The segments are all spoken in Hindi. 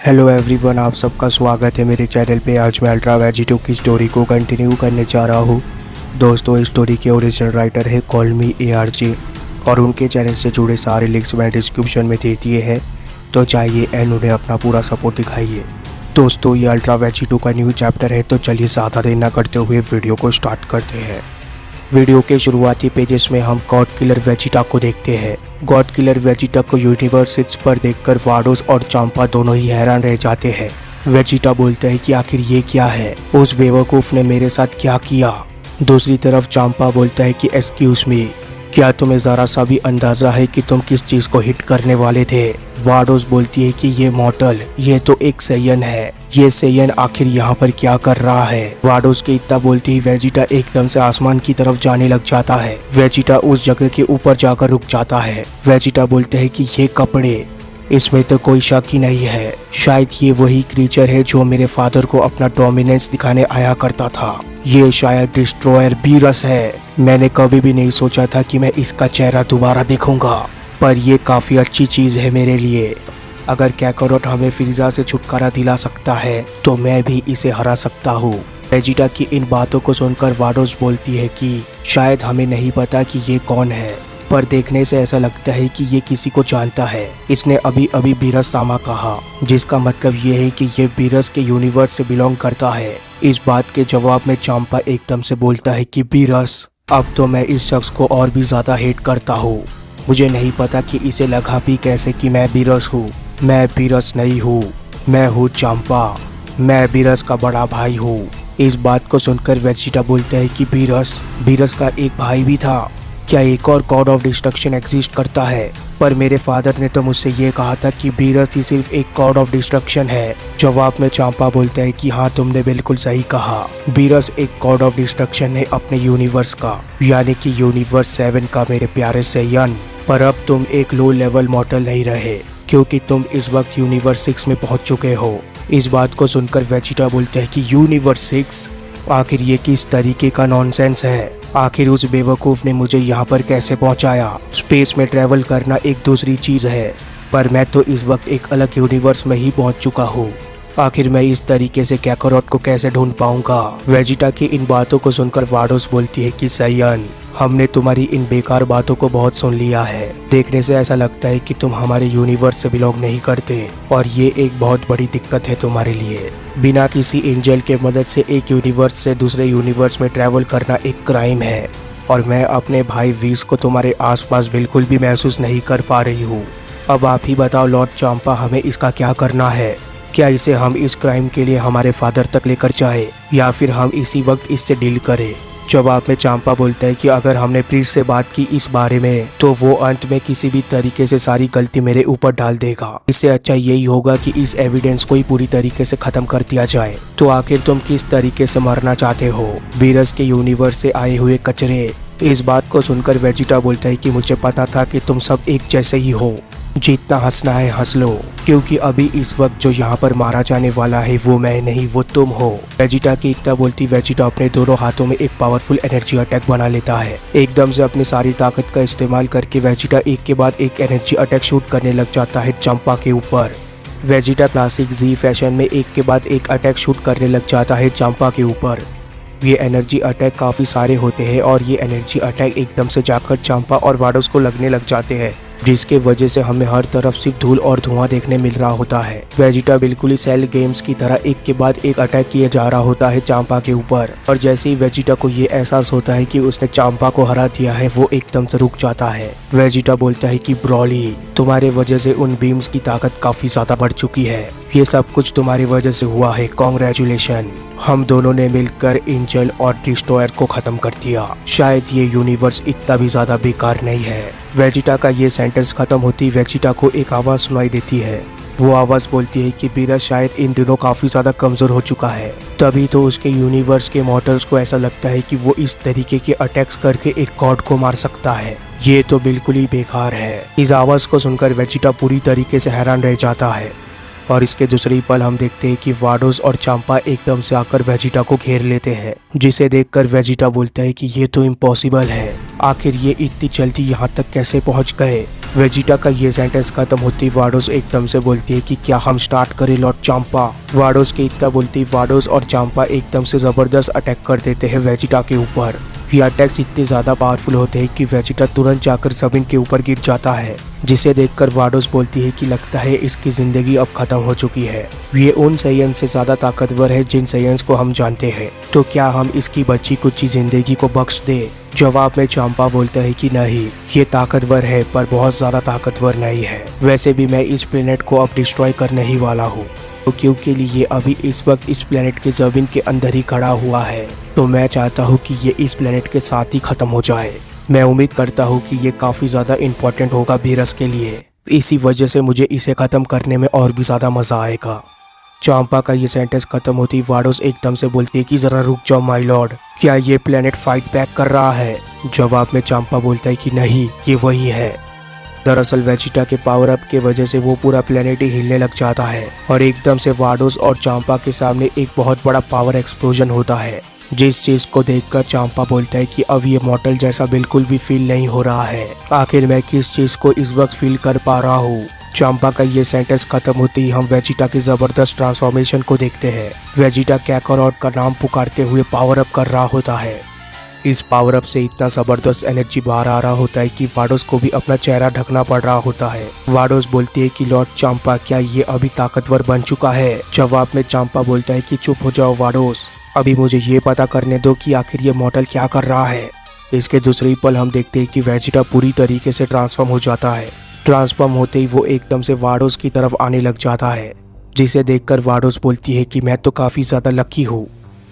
हेलो एवरीवन, आप सबका स्वागत है मेरे चैनल पे। आज मैं अल्ट्रा वेजिटो की स्टोरी को कंटिन्यू करने जा रहा हूँ। दोस्तों, इस स्टोरी के ओरिजिनल राइटर है कॉल मी ARJ और उनके चैनल से जुड़े सारे लिंक्स मैंने डिस्क्रिप्शन में दे दिए हैं, तो चाहिए एंड उन्हें अपना पूरा सपोर्ट दिखाइए। दोस्तों, ये अल्ट्रा वेजिटो का न्यू चैप्टर है, तो चलिए ज़्यादा देर न करते हुए वीडियो को स्टार्ट करते हैं। वीडियो के शुरुआती पेजेस में हम गॉड किलर वेजिटा को देखते हैं। गॉड किलर वेजिटा को यूनिवर्स 6 पर देखकर वाडोस और चांपा दोनों ही हैरान रह जाते हैं। वेजिटा बोलता है कि आखिर ये क्या है, उस बेवकूफ ने मेरे साथ क्या किया। दूसरी तरफ चांपा बोलता है कि एक्सक्यूज मी, क्या तुम्हें जरा सा भी अंदाजा है कि तुम किस चीज को हिट करने वाले थे। वाडोस बोलती है कि ये मॉर्टल, ये तो एक सैयन है, ये सैयन आखिर यहाँ पर क्या कर रहा है। वाडोस के इतना बोलते ही वेजिटा एकदम से आसमान की तरफ जाने लग जाता है। वेजिटा उस जगह के ऊपर जाकर रुक जाता है। वेजिटा बोलते है कि ये कपड़े, इसमें तो कोई शक ही नहीं है, शायद ये वही क्रीचर है जो मेरे फादर को अपना डोमिनेंस दिखाने आया करता था। ये शायद डिस्ट्रॉयर बीरस है। मैंने कभी भी नहीं सोचा था कि मैं इसका चेहरा दोबारा देखूंगा, पर ये काफी अच्छी चीज है मेरे लिए। अगर कैकरोट हमें फ्रीजा से छुटकारा दिला सकता है तो मैं भी इसे हरा सकता हूँ। वेजिटा की इन बातों को सुनकर वाडोस बोलती है कि शायद हमें नहीं पता कि ये कौन है, पर देखने से ऐसा लगता है कि ये किसी को जानता है। इसने अभी अभी बीरस सामा कहा, जिसका मतलब ये है कि ये बीरस के यूनिवर्स से बिलोंग करता है। इस बात के जवाब में चांपा एकदम से बोलता है कि बीरस, अब तो मैं इस शख्स को और भी ज्यादा हेट करता हूँ। मुझे नहीं पता कि इसे लगा भी कैसे कि मैं बीरस हूँ। मैं बीरस नहीं हूँ, मैं हूँ चांपा, मैं बीरस का बड़ा भाई हूँ। इस बात को सुनकर वेजिटा बोलता है कि बीरस का एक भाई भी था। क्या एक और गॉड ऑफ डिस्ट्रक्शन एग्जिस्ट करता है? पर मेरे फादर ने तो मुझसे ये कहा था कि बीरस ही सिर्फ एक गॉड ऑफ डिस्ट्रक्शन है। जवाब में चांपा बोलता है कि हाँ, तुमने बिल्कुल सही कहा। बीरस एक गॉड ऑफ डिस्ट्रक्शन है अपने यूनिवर्स का, यानी कि यूनिवर्स 7 का, मेरे प्यारे सैयन। पर अब तुम एक लो लेवल मॉर्टल नहीं रहे, क्योंकि तुम इस वक्त यूनिवर्स 6 में पहुंच चुके हो। इस बात को सुनकर वेजिटा बोलते हैं कि यूनिवर्स 6? आखिर ये किस तरीके का नॉनसेंस है? आखिर उस बेवकूफ ने मुझे यहाँ पर कैसे पहुँचाया? स्पेस में ट्रैवल करना एक दूसरी चीज है, पर मैं तो इस वक्त एक अलग यूनिवर्स में ही पहुँच चुका हूँ। आखिर मैं इस तरीके से कैकरोट को कैसे ढूंढ पाऊंगा? वेजिटा की इन बातों को सुनकर वाडोस बोलती है कि सैयन, हमने तुम्हारी इन बेकार बातों को बहुत सुन लिया है। देखने से ऐसा लगता है कि तुम हमारे यूनिवर्स से बिलोंग नहीं करते, और ये एक बहुत बड़ी दिक्कत है तुम्हारे लिए। बिना किसी एंजल के मदद से एक यूनिवर्स से दूसरे यूनिवर्स में ट्रैवल करना एक क्राइम है, और मैं अपने भाई वीस को तुम्हारे आसपास बिल्कुल भी महसूस नहीं कर पा रही हूँ। अब आप ही बताओ लॉर्ड चांपा, हमें इसका क्या करना है? क्या इसे हम इस क्राइम के लिए हमारे फादर तक लेकर जाए, या फिर हम इसी वक्त इससे डील करें? जवाब में चांपा बोलता है कि अगर हमने प्रीस्ट से बात की इस बारे में, तो वो अंत में किसी भी तरीके से सारी गलती मेरे ऊपर डाल देगा। इससे अच्छा यही होगा कि इस एविडेंस को ही पूरी तरीके से खत्म कर दिया जाए। तो आखिर तुम किस तरीके से मरना चाहते हो, बीरस के यूनिवर्स से आए हुए कचरे? इस बात को सुनकर वेजिटा बोलता है कि मुझे पता था कि तुम सब एक जैसे ही हो। जितना हंसना है हंस लो, क्योंकि अभी इस वक्त जो यहाँ पर मारा जाने वाला है वो मैं नहीं, वो तुम हो। वेजिटा की इतना बोलती वेजिटा अपने दोनों हाथों में एक पावरफुल एनर्जी अटैक बना लेता है। एकदम से अपनी सारी ताकत का इस्तेमाल करके वेजिटा एक के बाद एक एनर्जी अटैक शूट करने लग जाता है चांपा के ऊपर। वेजिटा क्लासिक जी फैशन में एक के बाद एक अटैक शूट करने लग जाता है चांपा के ऊपर। ये एनर्जी अटैक काफी सारे होते हैं, और ये एनर्जी अटैक एकदम से जाकर चांपा और वाडोस को लगने लग जाते हैं, जिसके वजह से हमें हर तरफ सिर्फ धूल और धुआं देखने मिल रहा होता है। वेजिटा बिल्कुल ही सेल गेम्स की तरह एक के बाद एक अटैक किया जा रहा होता है चांपा के ऊपर, और जैसे ही वेजिटा को ये एहसास होता है कि उसने चांपा को हरा दिया है, वो एकदम से रुक जाता है। वेजिटा बोलता है कि ब्रॉली, तुम्हारे वजह से उन बीम्स की ताकत काफी ज्यादा बढ़ चुकी है। ये सब कुछ तुम्हारी वजह से हुआ है, कॉन्ग्रेचुलेशन। हम दोनों ने मिलकर एंजल और डिस्ट्रॉयर को खत्म कर दिया। शायद ये यूनिवर्स इतना भी ज्यादा बेकार नहीं है। वेजिटा का ये सेंटेंस खत्म होती वेजिटा को एक आवाज सुनाई देती है। वो आवाज बोलती है कि बीरस शायद इन दिनों काफी ज्यादा कमजोर हो चुका है, तभी तो उसके यूनिवर्स के मॉर्टल्स को ऐसा लगता है कि वो इस तरीके के अटैक्स करके एक गॉड को मार सकता है। ये तो बिल्कुल ही बेकार है। इस आवाज को सुनकर वेजिटा पूरी तरीके से हैरान रह जाता है, और इसके दूसरी पल हम देखते हैं कि वाडोस और चांपा एकदम से आकर वेजिटा को घेर लेते हैं, जिसे देखकर वेजिटा बोलता है कि ये तो इम्पॉसिबल है। आखिर ये इतनी जल्दी यहाँ तक कैसे पहुँच गए? वेजिटा का ये सेंटेंस खत्म होती वाडोस एकदम से बोलती है कि क्या हम स्टार्ट करें लॉर्ड चांपा। वाडोस के इतना बोलती वाडोस और चांपा एकदम से जबरदस्त अटैक कर देते हैं वेजिटा के ऊपर। ये अटैक्स इतने ज्यादा पावरफुल होते हैं कि वेजिटा तुरंत जाकर जमीन के ऊपर गिर जाता है, जिसे देखकर वाडोस बोलती है कि लगता है इसकी जिंदगी अब खत्म हो चुकी है। ये उन साइयंस से ज्यादा ताकतवर है जिन साइयंस को हम जानते हैं, तो क्या हम इसकी बची कुछ जिंदगी को बख्श दे। जवाब में चांपा बोलता है कि नहीं, ये ताकतवर है पर बहुत ज्यादा ताकतवर नहीं है। वैसे भी मैं इस प्लेनेट को अब डिस्ट्रॉय करने ही वाला हूँ, तो क्योंकि ये अभी इस वक्त इस प्लेनेट के जमीन के अंदर ही खड़ा हुआ है, तो मैं चाहता हूँ कि ये इस प्लेनेट के साथ ही खत्म हो जाए। मैं उम्मीद करता हूँ कि ये काफी ज्यादा इम्पोर्टेंट होगा वीरस के लिए, इसी वजह से मुझे इसे खत्म करने में और भी ज्यादा मजा आएगा। चांपा का ये सेंटेंस खत्म होती वाडोस एकदम से बोलती है कि जरा रुक जाओ माय लॉर्ड, क्या ये प्लेनेट फाइट बैक कर रहा है। जवाब में चांपा बोलता है कि नहीं, ये वही है। दरअसल वेजिटा के पावर अप के वजह से वो पूरा प्लेनेट ही हिलने लग जाता है और एकदम से वाडोस और चांपा के सामने एक बहुत बड़ा पावर एक्सप्लोजन होता है, जिस चीज को देखकर चांपा बोलता है कि अब ये मॉर्टल जैसा बिल्कुल भी फील नहीं हो रहा है। आखिर मैं किस चीज को इस वक्त फील कर पा रहा हूँ। चांपा का ये सेंटेंस खत्म होते ही हम वेजिटा की जबरदस्त ट्रांसफॉर्मेशन को देखते हैं। वेजिटा कैकारोट का नाम पुकारते हुए पावर अप कर रहा होता है। इस पावर अप से इतना जबरदस्त एनर्जी बाहर आ रहा होता है कि वाडोस को भी अपना चेहरा ढकना पड़ रहा होता है। वाडोस बोलती है कि लॉर्ड चांपा, क्या ये अभी ताकतवर बन चुका है। जवाब में चांपा बोलता है कि चुप हो जाओ वाडोस, अभी मुझे ये पता करने दो कि आखिर ये मॉडल क्या कर रहा है। इसके दूसरे पल हम देखते हैं कि वेजिटा पूरी तरीके से ट्रांसफॉर्म हो जाता है। ट्रांसफॉर्म होते ही वो एकदम से वाडोस की तरफ आने लग जाता है, जिसे देखकर वाडोस बोलती है कि मैं तो काफी ज्यादा लकी हूँ।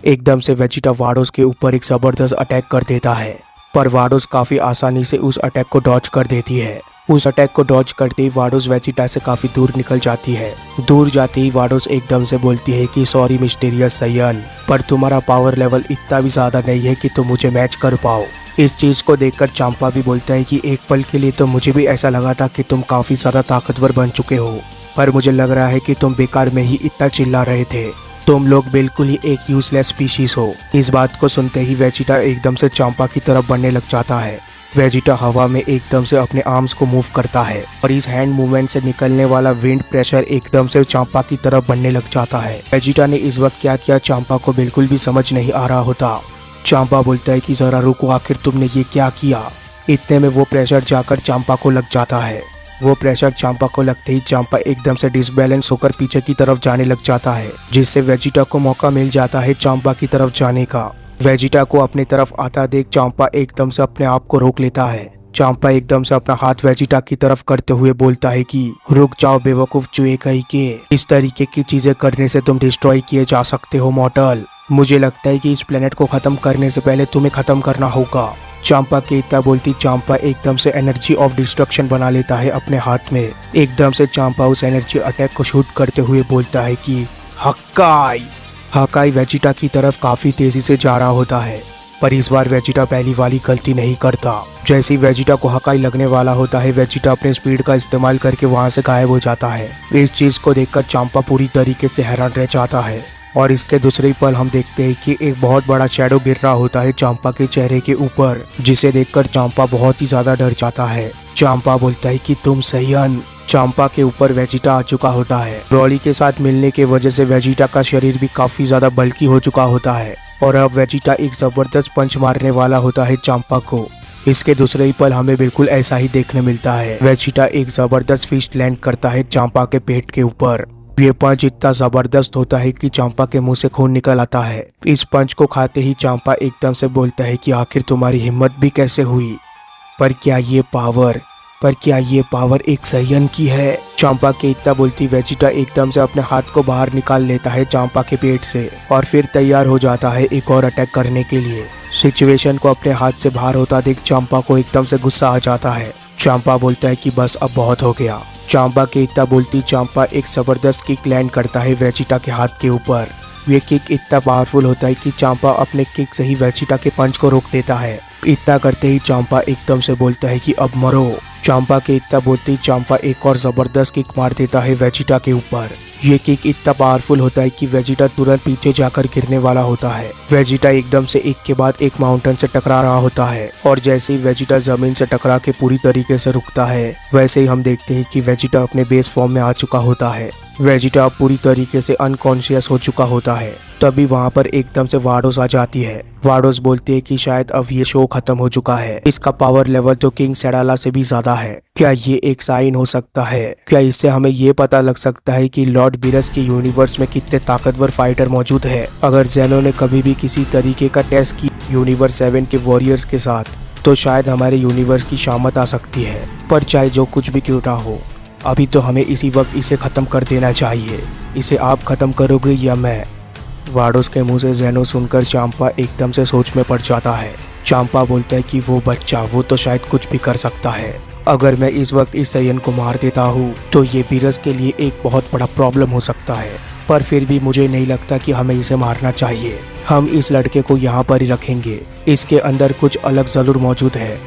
एकदम से वेजिटा वाडोस के ऊपर एक जबरदस्त अटैक कर देता है, पर वाडोस काफी आसानी से उस अटैक को डॉज कर देती है। उस अटैक को डॉज करते ही वाडोस वेजिटा से काफी दूर निकल जाती है। दूर जाते ही वाडोस एकदम से बोलती है कि सॉरी मिस्टीरियस सायन, पर तुम्हारा पावर लेवल इतना भी ज्यादा नहीं है कि तुम मुझे मैच कर पाओ। इस चीज को देखकर चांपा भी बोलता है कि एक पल के लिए तो मुझे भी ऐसा लगा था कि तुम काफी ज्यादा ताकतवर बन चुके हो, पर मुझे लग रहा है कि तुम बेकार में ही इतना चिल्ला रहे थे। तुम लोग बिल्कुल ही एक यूजलेस स्पीशीज हो। इस बात को सुनते ही वेजिटा एकदम से चांपा की तरफ बढ़ने लग जाता है। वेजिटा हवा में एकदम से अपने आर्म्स को मूव करता है और इस हैंड मूवमेंट से निकलने वाला विंड प्रेशर एकदम से चांपा की तरफ बढ़ने लग जाता है। वेजिटा ने इस वक्त क्या किया चांपा को बिल्कुल भी समझ नहीं आ रहा होता। चांपा बोलता है कि जरा रुको, आखिर तुमने ये क्या किया। इतने में वो प्रेशर जाकर चांपा को लग जाता है। वो प्रेशर चांपा को लगते ही चांपा एकदम से डिसबैलेंस होकर पीछे की तरफ जाने लग जाता है, जिससे वेजिटा को मौका मिल जाता है चांपा की तरफ जाने का। वेजिटा को अपनी तरफ आता देख चांपा एकदम से अपने आप को रोक लेता है। चांपा एकदम से अपना हाथ वेजिटा की तरफ करते हुए बोलता है कि रुक जाओ बेवकूफ चूहे कहीं के, इस तरीके की चीजें करने से तुम डिस्ट्रॉय किए जा सकते हो मॉर्टल। मुझे लगता है कि इस प्लेनेट को खत्म करने से पहले तुम्हें खत्म करना होगा। चांपा के इतना बोलती चांपा एकदम से एनर्जी ऑफ डिस्ट्रक्शन बना लेता है अपने हाथ में। एकदम से चांपा उस एनर्जी अटैक को शूट करते हुए बोलता है कि हक्काई। हक्काई वेजिटा की तरफ काफी तेजी से जा रहा होता है, पर इस बार वेजिटा पहली वाली गलती नहीं करता। जैसे ही वेजिटा को हक्काई लगने वाला होता है, वेजिटा अपने स्पीड का इस्तेमाल करके वहां से गायब हो जाता है। इस चीज को देखकर चांपा पूरी तरीके से हैरान रह जाता है और इसके दूसरे पल हम देखते हैं कि एक बहुत बड़ा शैडो गिर रहा होता है चांपा के चेहरे के ऊपर, जिसे देखकर चांपा बहुत ही ज्यादा डर जाता है। चांपा बोलता है कि तुम सायन। चांपा के ऊपर वेजिटा आ चुका होता है। ब्रॉली के साथ मिलने के वजह से वेजिटा का शरीर भी काफी ज्यादा बल्कि हो चुका होता है और अब वेजिटा एक जबरदस्त पंच मारने वाला होता है चांपा को। इसके दूसरे ही पल हमें बिल्कुल ऐसा ही देखने मिलता है। वेजिटा एक जबरदस्त फिस्ट लैंड करता है चांपा के पेट के ऊपर। ये पंच इतना जबरदस्त होता है कि चांपा के मुंह से खून निकल आता है। इस पंच को खाते ही चांपा एकदम से बोलता है कि आखिर तुम्हारी हिम्मत भी कैसे हुई, पर क्या ये पावर एक सायन की है। चांपा के इतना बोलती वेजिटा एकदम से अपने हाथ को बाहर निकाल लेता है चांपा के पेट से और फिर तैयार हो जाता है एक और अटैक करने के लिए। सिचुएशन को अपने हाथ से बाहर होता देख चांपा को एकदम से गुस्सा आ जाता है। चांपा बोलता है कि बस अब बहुत हो गया। चांपा के इतना बोलती चांपा एक जबरदस्त किक लैंड करता है वेजिटा के हाथ के ऊपर। ये किक इतना पावरफुल होता है कि चांपा अपने किक से ही वेजिटा के पंच को रोक देता है। इतना करते ही चांपा एकदम से बोलता है कि अब मरो। चांपा के इतना बोलते ही चांपा एक और जबरदस्त किक मार देता है वेजिटा के ऊपर। ये किक इतना पावरफुल होता है कि वेजिटा तुरंत पीछे जाकर गिरने वाला होता है। वेजिटा एकदम से एक के बाद एक माउंटेन से टकरा रहा होता है और जैसे ही वेजिटा जमीन से टकरा के पूरी तरीके से रुकता है, वैसे ही हम देखते हैं कि वेजिटा अपने बेस फॉर्म में आ चुका होता है। वेजिटा पूरी तरीके से अनकॉन्शियस हो चुका होता है। तभी वहाँ पर एकदम से वार्डोस आ जाती है। वार्डोस बोलती है कि शायद अब ये शो खत्म हो चुका है, इसका पावर लेवल तो किंग सेडाला से भी ज्यादा है। क्या ये एक साइन हो सकता है? क्या इससे हमें ये पता लग सकता है कि लॉर्ड बीरस के यूनिवर्स में कितने ताकतवर फाइटर मौजूद है? अगर जेनो ने कभी भी किसी तरीके का टेस्ट की यूनिवर्स 7 के वॉरियर्स के साथ, तो शायद हमारे यूनिवर्स की शामत आ सकती है। पर चाहे जो कुछ भी क्यों ना हो, अभी तो हमें इसी वक्त इसे खत्म कर देना चाहिए। इसे आप खत्म करोगे या मैं? वार्डोस के मुंह से जेनो सुनकर चांपा एकदम से सोच में पड़ जाता है। चांपा बोलता है कि वो बच्चा, वो तो शायद कुछ भी कर सकता है। अगर मैं इस वक्त इस सैयन को मार देता हूँ तो ये बीरस के लिए एक बहुत बड़ा प्रॉब्लम हो सकता है। पर फिर भी मुझे नहीं लगता कि हमें इसे मारना चाहिए। हम इस लड़के को यहाँ पर ही रखेंगे। इसके अंदर कुछ अलग जरूर मौजूद है।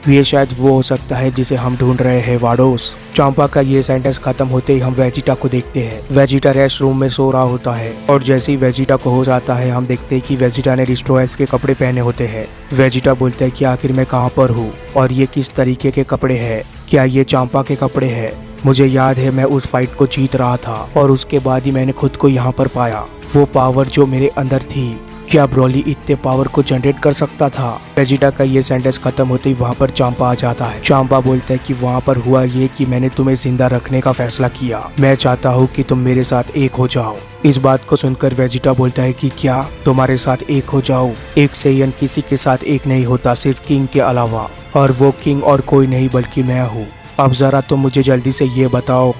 ये शायद वो हो सकता है जिसे हम ढूंढ रहे हैं वार्डोस। चांपा का ये सेंटेंस खत्म होते ही हम वेजिटा को देखते हैं। वेजिटा रेस्ट रूम में सो रहा होता है और जैसे ही वेजिटा को हो जाता है, हम देखते हैं कि वेजिटा ने डिस्ट्रॉयर्स के कपड़े पहने होते हैं। वेजिटा बोलता है कि आखिर मैं कहाँ पर हूँ और ये किस तरीके के कपड़े हैं? क्या ये चांपा के कपड़े हैं? मुझे याद है मैं उस फाइट को जीत रहा था और उसके बाद ही मैंने खुद को यहाँ पर पाया। वो पावर जो मेरे अंदर थी, क्या ब्रोली इतने पावर को जनरेट कर सकता था? वेजिटा का ये सेंटेंस खत्म होते ही वहाँ पर चांपा आ जाता है। चांपा बोलता है कि वहाँ पर हुआ ये कि मैंने तुम्हें जिंदा रखने का फैसला किया। मैं चाहता हूँ कि तुम मेरे साथ एक हो जाओ। इस बात को सुनकर वेजिटा बोलता है कि क्या तुम्हारे साथ एक हो जाओ? एक सैयन किसी के साथ एक नहीं होता, सिर्फ किंग के अलावा, और वो किंग और कोई नहीं बल्कि मैं हूँ। अब जरा तुम मुझे जल्दी से ये बताओ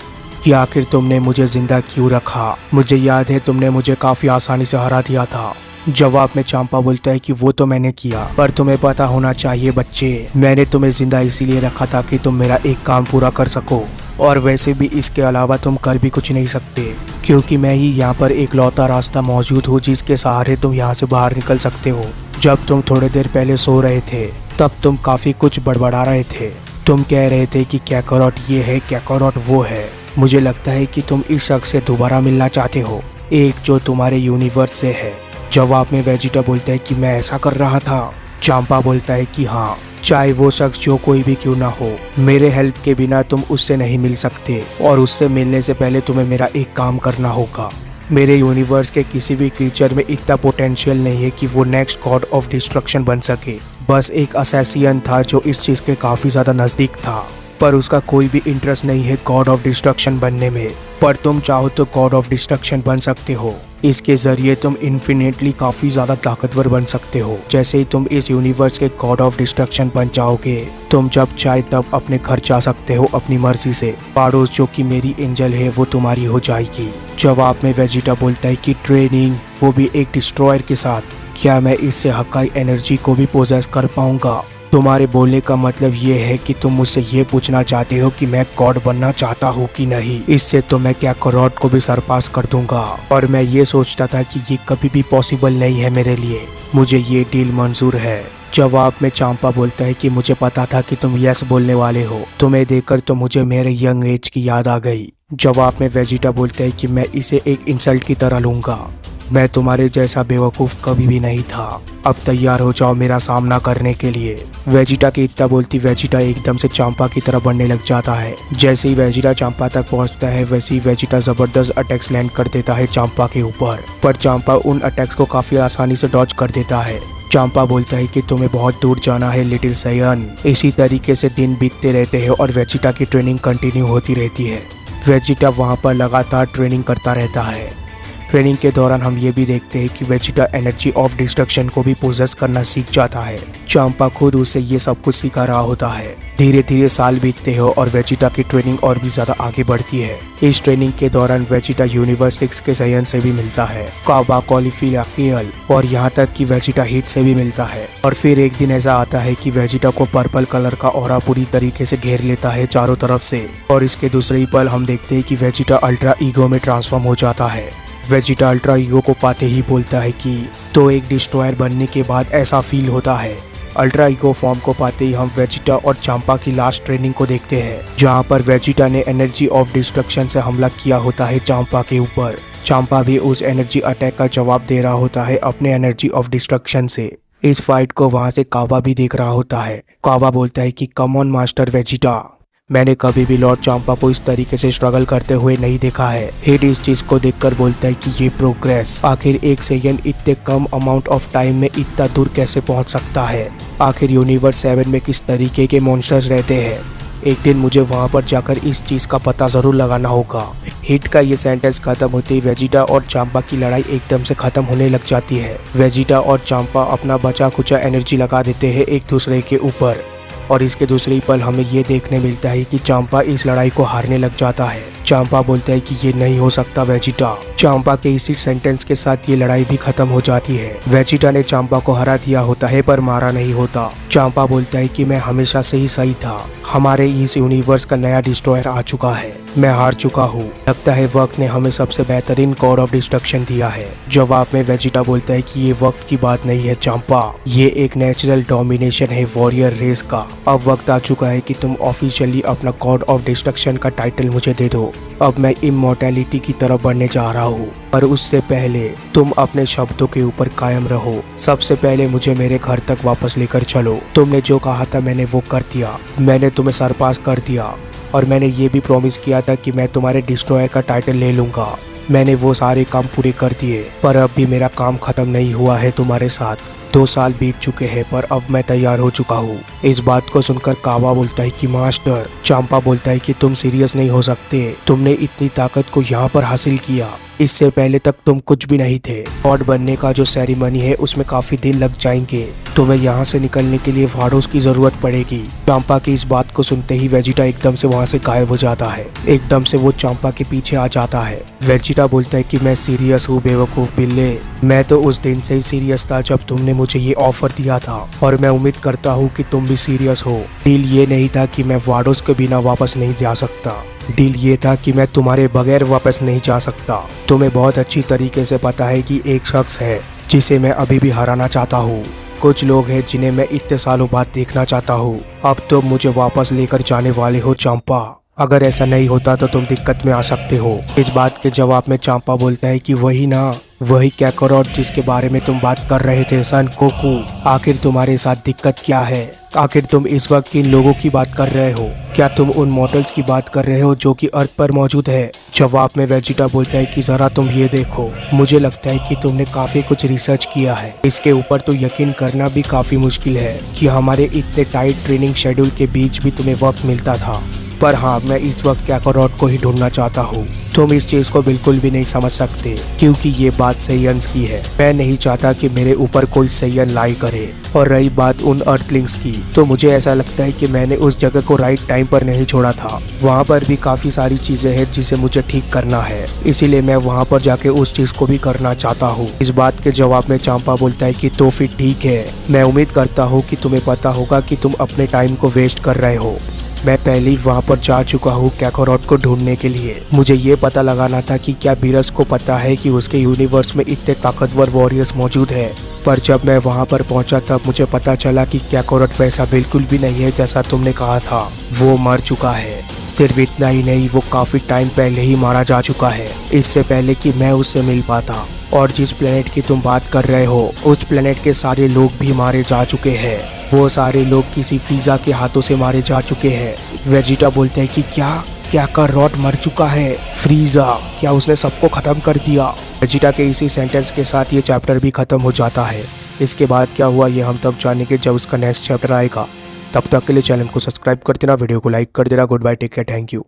कि आखिर तुमने मुझे जिंदा क्यों रखा? मुझे याद है तुमने मुझे काफी आसानी से हरा दिया था। जवाब में चांपा बोलता है कि वो तो मैंने किया, पर तुम्हें पता होना चाहिए बच्चे, मैंने तुम्हें जिंदा इसीलिए रखा था कि तुम मेरा एक काम पूरा कर सको, और वैसे भी इसके अलावा तुम कर भी कुछ नहीं सकते, क्योंकि मैं ही यहाँ पर एक लौता रास्ता मौजूद हूँ जिसके सहारे तुम यहाँ से बाहर निकल सकते हो। जब तुम थोड़ी देर पहले सो रहे थे तब तुम काफी कुछ बड़बड़ा रहे थे। तुम कह रहे थे कि कैकारोट ये है, कैकारोट वो है। मुझे लगता है कि तुम इस शख्स से दोबारा मिलना चाहते हो, एक जो तुम्हारे यूनिवर्स से है। जवाब में वेजिटा बोलता है कि मैं ऐसा कर रहा था। चांपा बोलता है कि हाँ, चाहे वो शख्स जो कोई भी क्यों ना हो, मेरे हेल्प के बिना तुम उससे नहीं मिल सकते, और उससे मिलने से पहले तुम्हें मेरा एक काम करना होगा। मेरे यूनिवर्स के किसी भी क्रीचर में इतना पोटेंशियल नहीं है कि वो नेक्स्ट गॉड ऑफ डिस्ट्रक्शन बन सके। बस एक असैसियन था जो इस चीज के काफी ज्यादा नजदीक था, पर उसका कोई भी इंटरेस्ट नहीं है गॉड ऑफ डिस्ट्रक्शन बनने में। पर तुम चाहो तो गॉड ऑफ डिस्ट्रक्शन बन सकते हो। इसके जरिए तुम इन्फिनिटली काफी ज्यादा ताकतवर बन सकते हो। जैसे ही तुम इस यूनिवर्स के गॉड ऑफ डिस्ट्रक्शन बन जाओगे, तुम जब चाहे तब अपने घर जा सकते हो अपनी मर्जी से। पाड़ोस जो कि मेरी एंजल है वो तुम्हारी हो जाएगी। जवाब में वेजिटा बोलता है कि ट्रेनिंग, वो भी एक डिस्ट्रॉयर के साथ। क्या मैं इससे हकाई एनर्जी को भी पोजेस कर पाऊंगा? तुम्हारे बोलने का मतलब ये है कि तुम मुझसे ये पूछना चाहते हो कि मैं गॉड बनना चाहता हूँ कि नहीं? इससे तो मैं कैकारोट को भी सरपास कर दूंगा, और मैं ये सोचता था कि ये कभी भी पॉसिबल नहीं है मेरे लिए। मुझे ये डील मंजूर है। जवाब में चांपा बोलता है कि मुझे पता था कि तुम यस बोलने वाले हो। तुम्हें देखकर तो मुझे मेरे यंग एज की याद आ गई। जवाब में वेजिटा बोलता है कि मैं इसे एक इंसल्ट की तरह लूंगा। मैं तुम्हारे जैसा बेवकूफ कभी भी नहीं था। अब तैयार हो जाओ मेरा सामना करने के लिए। वेजिटा की इतना बोलती वेजिटा एकदम से चांपा की तरफ बढ़ने लग जाता है। जैसे ही वेजिटा चांपा तक पहुंचता है, वैसे ही वेजिटा जबरदस्त अटैक्स लैंड कर देता है चांपा के ऊपर। पर चांपा उन अटैक्स को काफी आसानी से डॉज कर देता है। चांपा बोलता है कि तुम्हें बहुत दूर जाना है लिटिल सैयन। इसी तरीके से दिन बीतते रहते हैं और वेजिटा की ट्रेनिंग कंटिन्यू होती रहती है। वेजिटा वहाँ पर लगातार ट्रेनिंग करता रहता है। ट्रेनिंग के दौरान हम ये भी देखते हैं कि वेजिटा एनर्जी ऑफ डिस्ट्रक्शन को भी पोजेस करना सीख जाता है। चांपा खुद उसे ये सब कुछ सिखा रहा होता है। धीरे धीरे साल बीतते हो और वेजिटा की ट्रेनिंग और भी ज्यादा आगे बढ़ती है। इस ट्रेनिंग के दौरान वेजिटा यूनिवर्स 6 के सैयन से भी मिलता है, काबा, कॉलीफिला, केयल, और यहाँ तक कि वेजिटा हीट से भी मिलता है। और फिर एक दिन ऐसा आता है कि वेजिटा को पर्पल कलर का ऑरा पूरी तरीके से घेर लेता है चारों तरफ से, और इसके दूसरे ही पल हम देखते हैं कि वेजिटा अल्ट्रा ईगो में ट्रांसफॉर्म हो जाता है। वेजिटा अल्ट्रा ईगो को पाते ही बोलता है कि तो एक डिस्ट्रॉयर बनने के बाद ऐसा फील होता है अल्ट्रा ईगो फॉर्म को पाते ही हम वेजिटा और चांपा की लास्ट ट्रेनिंग को देखते हैं, जहां पर वेजिटा ने एनर्जी ऑफ डिस्ट्रक्शन से हमला किया होता है चांपा के ऊपर। चांपा भी उस एनर्जी अटैक का जवाब दे रहा होता है अपने एनर्जी ऑफ डिस्ट्रक्शन से। इस फाइट को वहां से कावा भी देख रहा होता है। कावा बोलता है कि कम ऑन मास्टर वेजिटा, मैंने कभी भी लॉर्ड चांपा को इस तरीके से स्ट्रगल करते हुए नहीं देखा है। हिड इस चीज को देखकर बोलता है कि ये प्रोग्रेस, आखिर एक सेकंड इतने कम अमाउंट ऑफ टाइम में इतना दूर कैसे पहुंच सकता है। आखिर यूनिवर्स 7 में किस तरीके के मॉन्स्टर्स रहते हैं। एक दिन मुझे वहां पर जाकर इस चीज का पता जरूर लगाना होगा। हिट का ये सेंटेंस खत्म होते ही वेजिटा और चांपा की लड़ाई एकदम से खत्म होने लग जाती है। वेजिटा और चांपा अपना बचा खुचा एनर्जी लगा देते हैं एक दूसरे के ऊपर, और इसके दूसरे पल हमें ये देखने मिलता है कि चांपा इस लड़ाई को हारने लग जाता है। चांपा बोलता है कि ये नहीं हो सकता वेजिटा। चांपा के इसी सेंटेंस के साथ ये लड़ाई भी खत्म हो जाती है। वेजिटा ने चांपा को हरा दिया होता है पर मारा नहीं होता। चांपा बोलता है कि मैं हमेशा से ही सही था, हमारे इस यूनिवर्स का नया डिस्ट्रॉयर आ चुका है, मैं हार चुका हूँ। लगता है वक्त ने हमें सबसे बेहतरीन गॉड ऑफ डिस्ट्रक्शन दिया है। जवाब में वेजिटा बोलता है कि ये वक्त की बात नहीं है चांपा, ये एक नेचुरल डोमिनेशन है वॉरियर रेस का। अब वक्त आ चुका है कि तुम ऑफिशियली अपना गॉड ऑफ डिस्ट्रक्शन का टाइटल मुझे दे दो। अब मैं इमॉर्टैलिटी की तरफ बढ़ने जा रहा हूँ, पर उससे पहले तुम अपने शब्दों के ऊपर कायम रहो। सबसे पहले मुझे मेरे घर तक वापस लेकर चलो। तुमने जो कहा था मैंने वो कर दिया, मैंने तुम्हें सरपास कर दिया, और मैंने ये भी प्रॉमिस किया था कि मैं तुम्हारे डिस्ट्रॉयर का टाइटल ले लूंगा। मैंने वो सारे काम पूरे कर दिए, पर अब भी मेरा काम खत्म नहीं हुआ है तुम्हारे साथ। 2 साल बीत चुके हैं, पर अब मैं तैयार हो चुका हूँ। इस बात को सुनकर कावा बोलता है कि मास्टर। चांपा बोलता है कि तुम सीरियस नहीं हो सकते, तुमने इतनी ताकत को यहाँ पर हासिल किया, इससे पहले तक तुम कुछ भी नहीं थे। गॉड बनने का जो सेरेमनी है उसमें काफी दिन लग जाएंगे, तुम्हें यहाँ से निकलने के लिए वाडोस की जरूरत पड़ेगी। चांपा की इस बात को सुनते ही वेजिटा एकदम से वहाँ से गायब हो जाता है। एकदम से वो चांपा के पीछे आ जाता है। वेजिटा बोलता है कि मैं सीरियस हूँ बेवकूफ बिल्ले, मैं तो उस दिन से ही सीरियस था जब तुमने मुझे ये ऑफर दिया था, और मैं उम्मीद करता हूँ कि तुम भी सीरियस हो। डील ये नहीं था कि मैं वाडोस के बिना वापस नहीं जा सकता, डील ये था कि मैं तुम्हारे बगैर वापस नहीं जा सकता। तुम्हें बहुत अच्छी तरीके से पता है कि एक शख्स है जिसे मैं अभी भी हराना चाहता हूँ। कुछ लोग हैं जिन्हें मैं इतने सालों बाद देखना चाहता हूँ। अब तो मुझे वापस लेकर जाने वाले हो चांपा। अगर ऐसा नहीं होता तो तुम दिक्कत में आ सकते हो। इस बात के जवाब में चांपा बोलता है कि वही ना, वही कैकारोट जिसके बारे में तुम बात कर रहे थे सन गोकू। आखिर तुम्हारे साथ दिक्कत क्या है? आखिर तुम इस वक्त किन लोगों की बात कर रहे हो? क्या तुम उन मॉडल्स की बात कर रहे हो जो कि अर्थ पर मौजूद है? जवाब में वेजिटा बोलता है कि जरा तुम ये देखो, मुझे लगता है कि तुमने काफी कुछ रिसर्च किया है। इसके ऊपर तो यकीन करना भी काफी मुश्किल है कि हमारे इतने टाइट ट्रेनिंग शेड्यूल के बीच भी तुम्हें वक्त मिलता था। पर हाँ, मैं इस वक्त कैकारोट को ही ढूंढना चाहता हूँ। तुम इस चीज को बिल्कुल भी नहीं समझ सकते, क्योंकि ये बात सैयन्स की है। मैं नहीं चाहता कि मेरे ऊपर कोई सैयन लाई करे। और रही बात उन अर्थलिंग्स की, तो मुझे ऐसा लगता है कि मैंने उस जगह को राइट टाइम पर नहीं छोड़ा था। वहाँ पर भी काफी सारी चीजें हैं जिसे मुझे ठीक करना है, इसीलिए मैं वहाँ पर जाके उस चीज को भी करना चाहता हूँ। इस बात के जवाब में चांपा बोलता है कि तो फिर ठीक है, मैं उम्मीद करता हूँ कि तुम्हें पता होगा कि तुम अपने टाइम को वेस्ट कर रहे हो। मैं पहले ही वहाँ पर जा चुका हूँ कैकारोट को ढूंढने के लिए। मुझे ये पता लगाना था कि क्या बीरस को पता है कि उसके यूनिवर्स में इतने ताकतवर वॉरियर्स मौजूद है। पर जब मैं वहाँ पर पहुँचा तब मुझे पता चला कि कैकारोट वैसा बिल्कुल भी नहीं है जैसा तुमने कहा था। वो मर चुका है। सिर्फ इतना ही नहीं, वो काफी टाइम पहले ही मारा जा चुका है, इससे पहले कि मैं उससे मिल पाता। और जिस प्लेनेट की तुम बात कर रहे हो, उस प्लेनेट के सारे लोग भी मारे जा चुके हैं। वो सारे लोग किसी फ्रीजा के हाथों से मारे जा चुके हैं। वेजिटा बोलते हैं कि क्या कैकारोट मर चुका है? फ्रीजा, क्या उसने सबको खत्म कर दिया? वेजिटा के इसी सेंटेंस के साथ ये चैप्टर भी खत्म हो जाता है। इसके बाद क्या हुआ ये हम तब जानेंगे जब उसका नेक्स्ट चैप्टर आएगा। तब तक के लिए चैनल को सब्सक्राइब कर देना, वीडियो को लाइक कर देना। Goodbye, take care, thank you.